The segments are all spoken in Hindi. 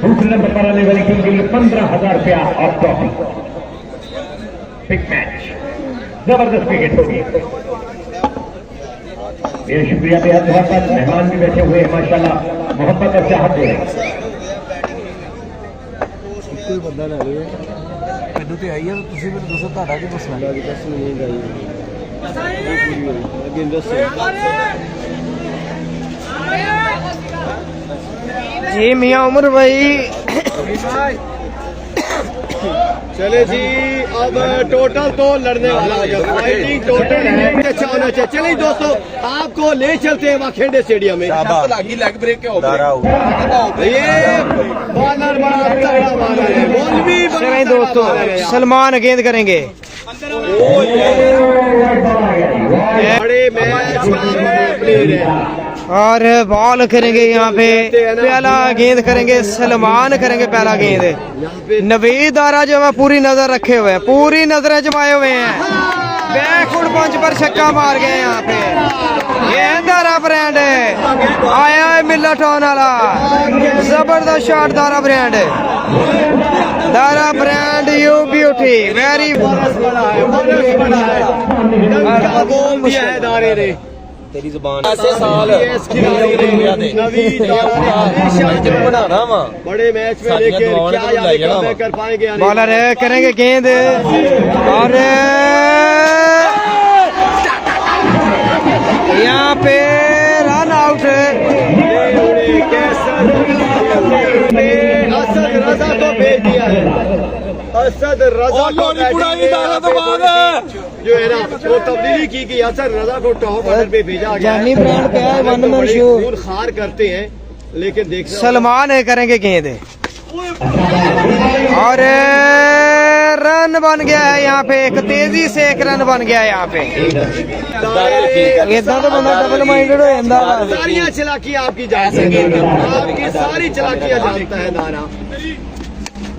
दूसरे नंबर पर आने वाली टीम के लिए 15,000 रुपया और ट्रॉफी। बिग मैच, जबरदस्त क्रिकेट होगी। ये शुक्रिया बेहद बहुत, मेहमान भी बैठे हुए हैं माशाल्लाह, मोहब्बत और चाहत दे रहे हैं। कोई बंदा ना ले मैनू तो आई है, तो तुम मैंने दसो ਤੁਹਾਡਾ ਕੀ ਮਸਲਾ ਹੈ? ਦੱਸ ਨਹੀਂ ਗਈ ਅੱਗੇ ਦੱਸੋ जी मियां उमर भाई। चले जी, अब टोटल तो लड़ने वाला है, फाइटिंग टोटल है, अच्छा होना चाहिए। चलिए दोस्तों, आपको ले चलते हैं वाखेंडे स्टेडियम में। लेग ब्रेक क्या होगा ये बॉलर बड़ा तगड़ा बॉलर है, मौलवी चलें दोस्तों, सलमान गेंद करेंगे। बड़े मैच प्लेयर है और बॉल करेंगे यहाँ पे, पहला गेंद करेंगे सलमान, करेंगे पहला गेंद। नवीद दारा जो है पूरी नजर रखे हुए हैं, पूरी नजरें जमाए हुए हैं, बैकफुट पंच पर छक्का मार गए यहाँ पे। ये दारा ब्रांड आया है मिल्ला टाउन वाला, जबरदस्त shot Dara brand. Dara brand you beauty very बोल दिया है दारे ने। तेरी जुबान ऐसे साल बनाना वा बड़े मैच में लेके क्या कर पाएंगे? बॉलर करेंगे गेंद और यहाँ पे रन आउट। असद रजा को भेज दिया है, असद रजा को जो है ना वो तब्दीली की गई। असद रजा को टॉप ऑर्डर पे भेजा गया। जानी ब्रांड पे है, वन मैन शो। खून खार करते हैं लेकिन देख सलमान करेंगे गेंद और रन बन गया है यहाँ पे, एक तेजी से एक रन बन गया है यहाँ पे। इतना तो बंदा डबल माइंडेड हो जाता है। सारी चलाकी आपकी जानता है, आपकी सारी चलाकियां जानता है दारा।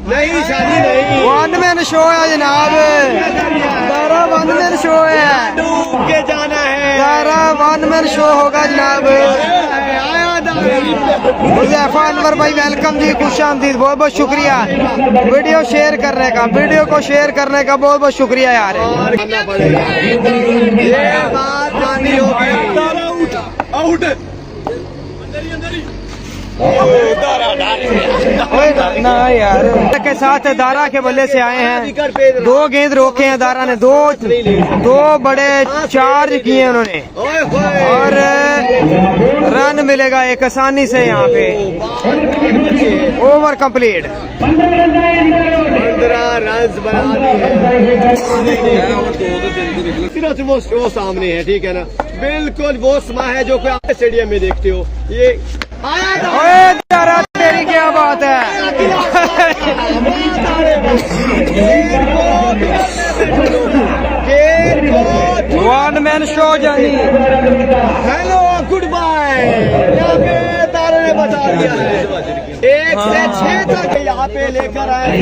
नहीं शादी नहीं, वन मैन शो है जनाब, दारा वन मैन शो है, डूब के जाना है, दारा वन मैन शो होगा जनाब। हुज़ैफा अनवर भाई वेलकम जी, खुश आमदीद, बहुत बहुत शुक्रिया वीडियो शेयर करने का, वीडियो को शेयर करने का बहुत बहुत शुक्रिया यार। ये बात मानी होगी। आउट ना यार के साथ दारा के बल्ले से आए हैं, दो गेंद रोके हैं दारा ने, दो बड़े चार्ज किए उन्होंने और रन मिलेगा एक आसानी से यहाँ पे। ओवर कंप्लीट, 15 रन बना दिए। वो सामने है, ठीक है ना, बिल्कुल वो समा है जो आप स्टेडियम में देखते हो। ये दारा तेरी क्या बात है। वन मैन शो जानी। हेलो गुड बाय, यहाँ पे तारे ने बता दिया है। 1 से 6 तक यहाँ पे लेकर आए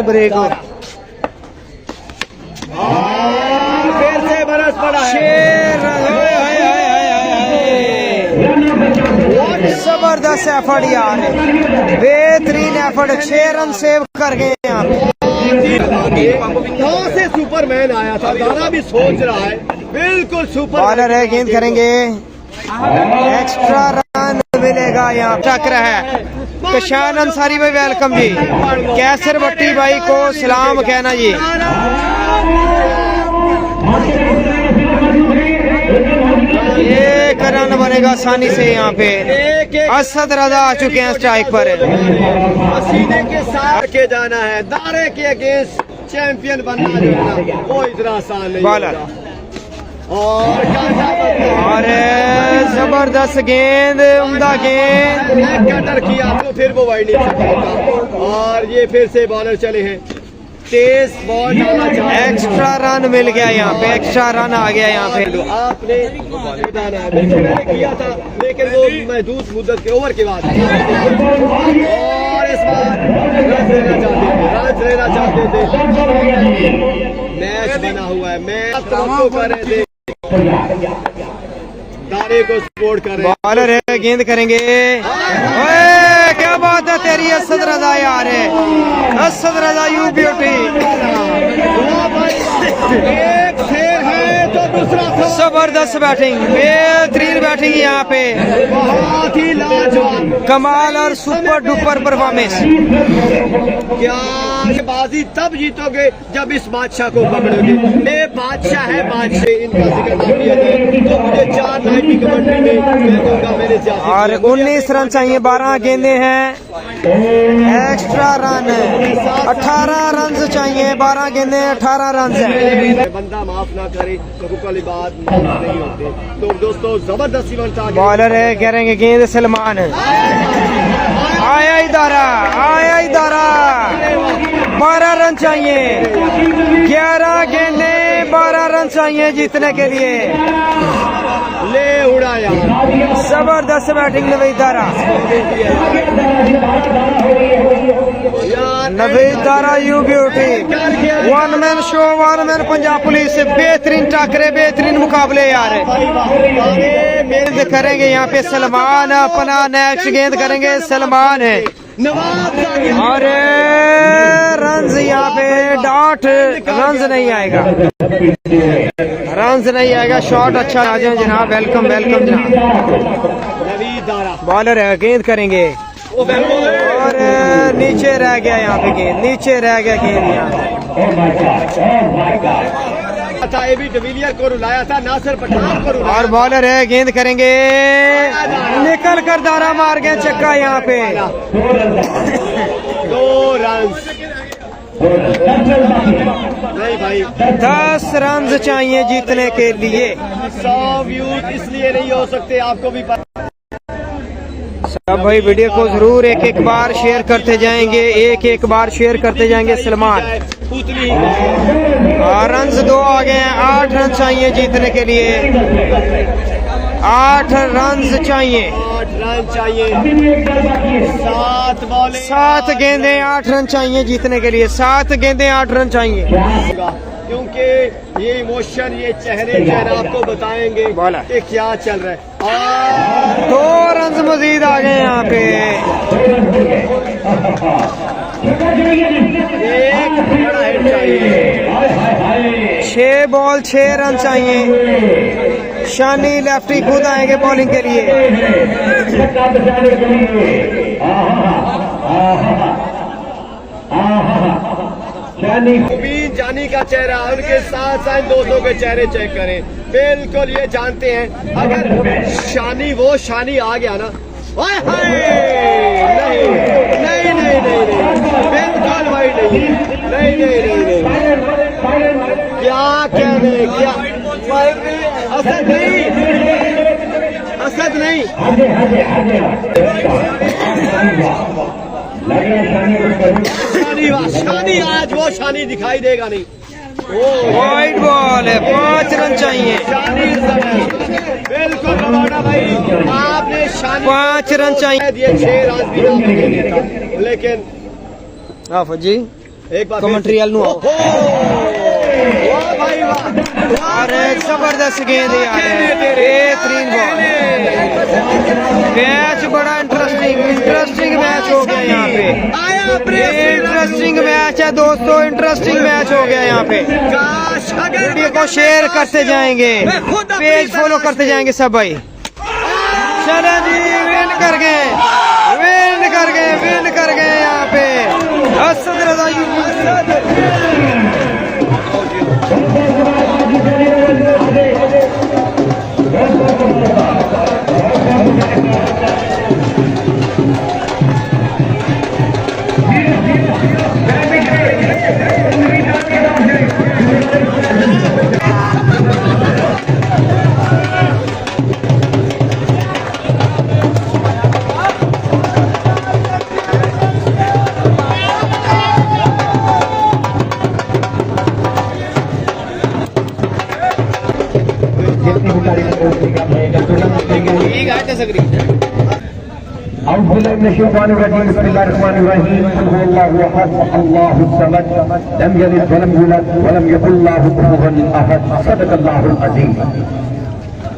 ब्रेक। फिर से बरस पड़ा है, जबरदस्त एफर्ट यार, बेहतरीन एफर्ट, 6 रन सेव कर गए यहाँ पे। कहाँ से सुपरमैन आया था, दारा भी सोच रहा है, बिल्कुल सुपर बॉलर है, गेंद करेंगे, एक्स्ट्रा रन मिलेगा यहाँ। चक्र है कशान अंसारी भाई वेलकम जी, कैसर भट्टी भाई को सलाम कहना जी। एक रन बनेगा आसानी से यहाँ पे। असद रजा आ चुके हैं स्ट्राइक पर। सीधे के साथ के जाना है, दारे के अगेंस्ट चैंपियन बनना जो है ना, वो इतना आसान नहीं बॉलर और जबरदस्त गेंद, उम्दा गेंद, कटर किया तो फिर वो वाइड नहीं सकता। और ये फिर से बॉलर चले हैं, तेज बॉल डाला, एक्स्ट्रा रन मिल गया यहाँ पे, एक्स्ट्रा रन आ गया यहाँ पे। आपने बताना है, मैंने किया था लेकिन वो महदूद मुद्दत के ओवर के बाद, और इस बार रन लेना चाहते थे। मैच बना हुआ है, मैच आपको कर रहे थे, दारे को सपोर्ट कर रहे हैं। बॉलर है, गेंद करेंगे। मेरी असद रजा यार है, असद रजा यू ब्यूटी। एक शेर है तो दूसरा जबरदस्त बैटिंग, बेहतरीन बैटिंग यहाँ पे, बहुत ही लाजवाब, कमाल और सुपर डुपर परफॉर्मेंस। क्या बाजी तब जीतोगे जब इस बादशाह को पकड़ोगे। ये बादशाह है, बादशाह, इनका जिक्र ना किया जाए तो मुझे 4 नाइट की कमेंट्री में मैं दूंगा मेरे जाती। और 19 रन चाहिए, 12 गेंदे हैं, एक्स्ट्रा रन 18 रन चाहिए, 12 गेंदे 18 रन है। बंदा माफ ना करे तो वाली बात माफ नहीं होते। तो दोस्तों जबरदस्त इवेंट आ गया। बॉलर है, करेंगे गेंद सलमान, आया इदारा, आया इदारा, 12 रन चाहिए, 11 गेंदे 12 रन चाहिए जीतने के लिए। ले उड़ाया, जबरदस्त batting Naveed Dara, Naveed Dara you beauty, one man show, one man Punjab police से बेहतरीन टाकरे, बेहतरीन मुकाबले यार। गेंद करेंगे यहाँ पे सलमान, अपना नेक्स्ट गेंद करेंगे सलमान है, और रन्स यहाँ पे डॉट, रन्स नहीं आएगा, रन्स नहीं आएगा। शॉट अच्छा आ जाए जनाब, वेलकम वेलकम जनाब। बॉलर है, गेंद करेंगे और नीचे रह गया यहाँ पे गेंद, नीचे रह गया गेंद यहाँ। एबी डिविलियर को रुलाया था, नासिर पठान को रुलाया। और बॉलर है, गेंद करेंगे, निकल कर दारा मार गए छक्का यहाँ पे। 2 रन नहीं भाई, 10 रन चाहिए जीतने के लिए। 100 व्यूज इसलिए नहीं हो सकते, आपको भी पता। सब भाई वीडियो को जरूर एक एक बार शेयर करते जाएंगे, एक एक बार शेयर करते जाएंगे। सलमान और रन 2 आ गए हैं, 8 रन चाहिए जीतने के लिए, 8 रन चाहिए, 8 रन चाहिए, 7 बॉलें, 7 गेंदे 8 रन चाहिए जीतने के लिए, 7 गेंदे 8 रन चाहिए। क्योंकि ये इमोशन, ये चेहरे चेहरा आपको बताएंगे कि क्या चल रहा है। और 2 रन मजीद आ गए यहाँ पे, एक बड़ा हिट चाहिए, 6 बॉल 6 रन चाहिए। शानी लेफ्टी खुद आएंगे बॉलिंग के लिए। मुबीन जानी का चेहरा, उनके साथ साथ दोस्तों के चेहरे चेक करें। बिल्कुल ये जानते हैं अगर शानी, वो शानी आ गया ना, हाय हाय, नहीं नहीं नहीं नहीं, बिल्कुल भाई नहीं नहीं नहीं नहीं, क्या कह रहे, क्या असद नहीं, असद नहीं, शानी आज वो शानी दिखाई देगा नहीं। वाइड बॉल है, 5 रन चाहिए, बिल्कुल रवाना भाई, आपने शानी 5 रन चाहिए दिए, 6 रन भी ना देता, लेकिन आफत जी एक बार कमेंट्री वाल वाह भाई वाह, अरे जबरदस्त गेंद यार, बेहतरीन बॉल। मैच बड़ा इंटरेस्टिंग मैच हो गया यहाँ पे, इंटरेस्टिंग मैच है दोस्तों, इंटरेस्टिंग मैच हो गया यहाँ पे। वीडियो को शेयर करते जाएंगे, पेज फॉलो करते जाएंगे सब भाई। चलो जी, विन कर गए, विन कर गए, विन कर गए यहाँ पे असद रजा यू।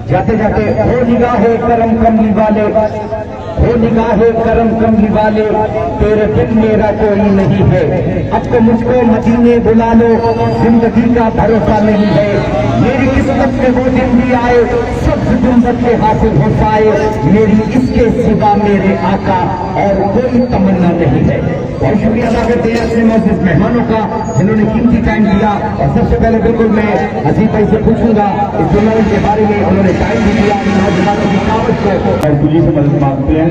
जाते जाते हो निगाहे करम कमली वाले, हो निगाहे करम कमली वाले, तेरे बिन मेरा कोई नहीं है। अब तो मुझको मदीने बुला लो, जिंदगी का भरोसा नहीं है। मेरी किस्मत में वो दिन भी आए, सब जुम्मत के हासिल हो पाए। मेरी इसके सिवा मेरे आका और कोई तमन्ना नहीं है। बहुत शुक्रिया अदा करते हैं अपने मौजूद मेहमानों का, जिन्होंने कीमती टाइम दिया। और सबसे पहले बिल्कुल मैं हसीब भाई से पूछूंगा इस टूर्नामेंट के बारे में, उन्होंने टाइम भी दिया नौजवानों की कावत को, और पुलिस से मदद मांगते हैं।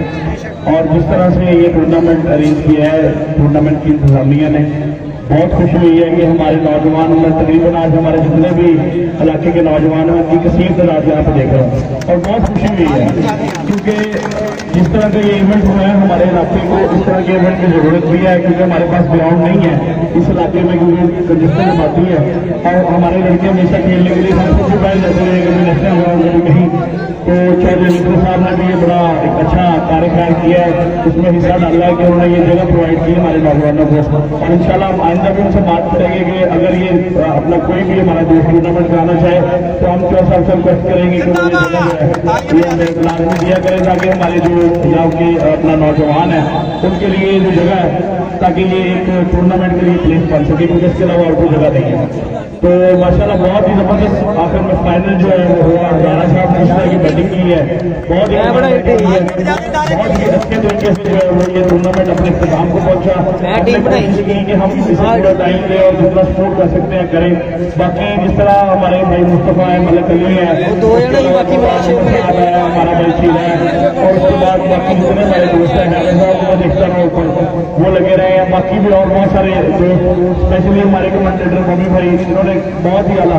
और जिस तरह से ये टूर्नामेंट अरेंज किया है टूर्नामेंट की इंतजामिया ने, बहुत खुशी हुई है कि हमारे नौजवान में तकरीबन आज हमारे जितने भी इलाके के नौजवान हैं उनकी कसीर तादाद यहाँ पे देख रहा हूँ, और बहुत खुशी हुई है क्योंकि जिस तरह का ये इवेंट हुआ है हमारे इलाके को, इस तरह के इवेंट की जरूरत भी है क्योंकि हमारे पास ग्राउंड नहीं है इस इलाके में, क्योंकि कंजेस्टेड आबादी है और हमारे लड़के हमेशा खेलने के लिए सबसे पहले जाते हैं, कभी नेशनल ग्राउंड कभी कहीं। तो चौधरी अली साहब ने भी ये बड़ा एक अच्छा कार्य किया है, उसमें हिस्सा डाला है कि उन्होंने ये जगह प्रोवाइड की हमारे नौजवानों को। और इंशाल्लाह हम आइंदा भी उनसे बात करेंगे कि अगर ये अपना कोई भी हमारा दोस्त टूर्नामेंट कराना चाहे तो हम चौधरी साहब से रिक्वेस्ट करेंगे कि ये लाजमी दिया करें ताकि हमारे जो पंजाब के अपना नौजवान है उनके लिए जो जगह है ताकि ये एक टूर्नामेंट के लिए प्लेस बन सके, क्योंकि इसके अलावा और कोई जगह नहीं है। तो माशाल्लाह बहुत ही जबरदस्त आखिर में फाइनल जो है वो हुआ। राणा साहब ने इस तरह की बैटिंग की है, बहुत ही अच्छे तरीके से जो है वो ये टूर्नामेंट अपने इख्तिताम को पहुंचा। कोशिश की कि हम इसे पूरा टाइम दें और जितना सपोर्ट कर सकते हैं करें। बाकी जिस तरह हमारे भाई मुस्तफा है, मलिक अली है, हमारा भाई चीज है, और उसके बाद बाकी जितने हमारे दोस्त हैं साहब को देखता रहूँ वो लगे रहे हैं। बाकी भी और बहुत सारे दोस्त, स्पेशली हमारे कमेंटेटर मम्मी भाई जिन्होंने बहुत ही आला,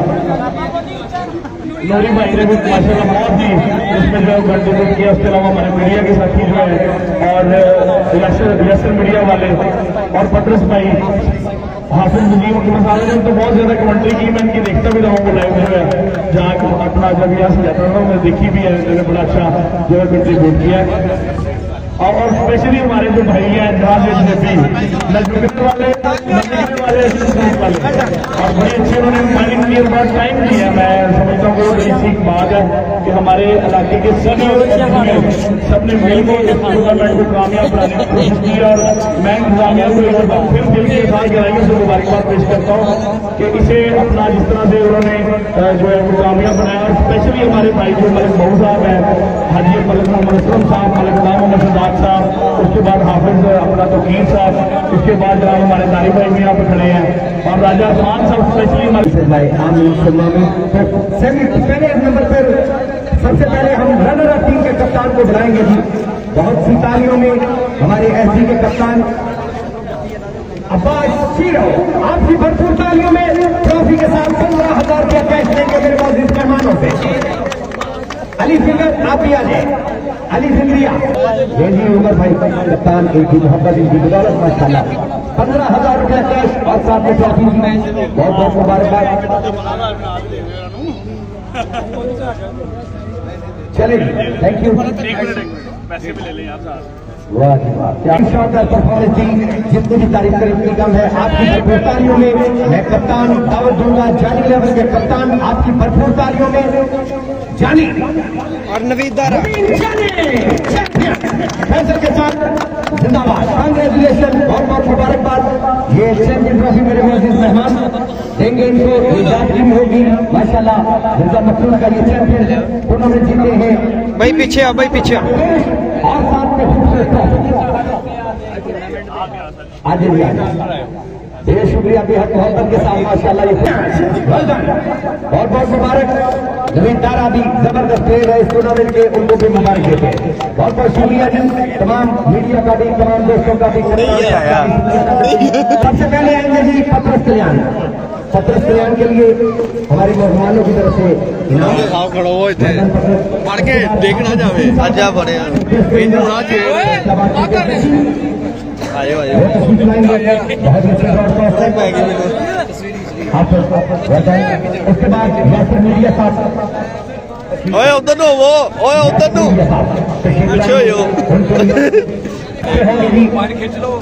नूरी भाई ने भी माशाल्लाह बहुत ही इसमें जो है कंट्रीब्यूट किया। उसके अलावा हमारे मीडिया के साथी जो है और यशर मीडिया वाले और पत्रस भाई हाफिज नजीम के मसाले ने तो बहुत ज्यादा कमेंट्री की, मैं इनकी देखता भी रहा हूँ लाइव जो है, जहाँ अपना जब यहाँ से जाता था मैं देखी भी है, मैंने बड़ा अच्छा जो है कंट्रीब्यूट किया। और स्पेशली हमारे जो भाई हैं जहाँ से नजदीक वाले और बड़ी अच्छी उन्होंने प्लानिंग की और बहुत टाइम दिया। मैं समझता हूँ बड़ी सीख बात है कि हमारे इलाके के सबने मिलकर इस टूर्नामेंट को कामयाब बनाने की कोशिश की, और मैं इंतजामिया को एक बार फिर दिल के साथ गहराइयों से मुबारकबाद पेश करता हूँ कि इसे अपना जिस तरह से उन्होंने जो है वो कामयाब बनाया। और स्पेशली हमारे भाई जो मलिक बहू साहब है, हाजी मलिक मोहम्मद असलम साहब, मलिक गुलाम मोहम्मद सदाक साहब, उसके बाद हाफिज अपना तोकीर साहब, उसके बाद जनाब हमारे तारी भाई भी यहाँ पे खड़े हैं, और राजा खान साहब स्पेशली पहले नंबर पर सबसे पहले हम रनर अप टीम के कप्तान को बुलाएंगे जी। बहुत सी तालियों में हमारे एसजी के कप्तान अब्बास शीरो, आपकी भरपूर तालियों में ट्रॉफी के साथ 15,000 रुपया कैश देंगे मेरे मौजूद मेहमानों से। अली फिगर आप भी आ जाए, अली फिक्रिया ये जी उमर भाई कप्तान, एक ही मोहब्बत इनकी बदौलत माशाल्लाह 15,000 रुपया कैश और साथ में ट्रॉफी। बहुत बहुत मुबारकबाद। चलिए थैंक यू। पैसे भी ले लें आप साहब। वाह जी वाह, क्या शानदार परफॉर्मेंस थी, जितनी भी तारीफ करें उतनी कम है। आपकी भरपूर तालियों में मैं कप्तान दावत दूंगा, जानी लेवल के कप्तान आपकी भरपूर तालियों में जानी और नवीद दारा फैसल के साथ जिंदाबाद, कांग्रेचुलेशन, बहुत बहुत मुबारकबाद। ये चैंपियन ट्रॉफी मेरे मौजूद मेहमान देंगे इनको, ये जात टीम होगी माशाल्लाह। मिर्जा मखसूद का ये चैंपियन टूर्नामेंट जीते हैं भाई, पीछे आओ भाई, पीछे आओ। और साथ में खूबसूरत आज बहुत शुक्रिया, बेहद मोहब्बत के साथ माशाल्लाह ये बहुत बहुत मुबारक। नवीन तारा भी जबरदस्त प्लेयर है इस टूर्नामेंट के, उनको भी मुबारक देते हैं। बहुत बहुत शुक्रिया जी, तमाम मीडिया का भी, तमाम दोस्तों का भी। सबसे पहले आएंगे जी पत्रस कल्याण। पत्रस कल्याण के लिए हमारे मेहमानों की तरफ से इनाम खड़ो हो पढ़ के देखना जावे आजा बड़े आयो आयो उसके बाद यासिर मीडिया साहब, ओए उधर नो वो, ओए उधर नो पीछे हो खींच लो।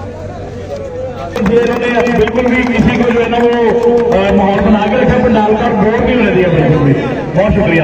बिल्कुल भी किसी को जो है ना वो माहौल बना के रखा, पर डालकर बोर्ड नहीं होने दिया। बहुत शुक्रिया।